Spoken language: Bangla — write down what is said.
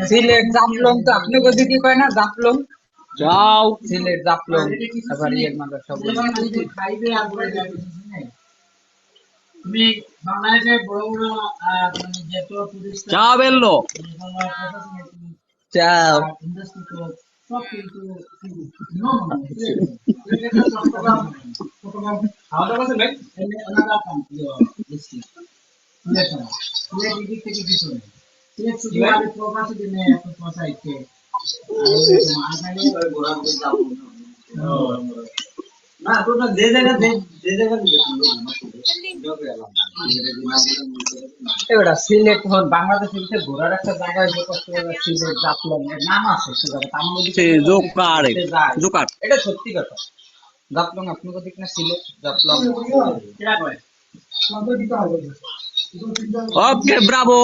সিলেট জাফলং তো আপনি কোথায় কি কয় না জাফলং যাও সিলেট জাফলং আবার ইয়ের মাগা সব খাইবে আর বলে তুমি বাংলাদেশে বড় বড় মানে যত টুরিস্ট চা বেললো চাও ইন্ডাস্ট্রি তো সব কিন্তু খাওয়া দাওয়া আছে ভাই ওনারা কাম ডিস্ট্রিক্ট সিলেট দিক থেকে কিছু নেই সিলেট শুধু আগে প্রবাসী দিনে এখন পৌঁছাইছে না তোটা যে জায়গা এবারে সিলেট হন বাংলাদেশের ভিতরে ঘোরার একটা জায়গা যে কষ্ট সিলেট জাফলং এর নাম আছে সেটা তার মধ্যে জোকার এটা সত্যি কথা জাফলং আপনি কোথায় না সিলেট জাফলং ওকে ব্রাভো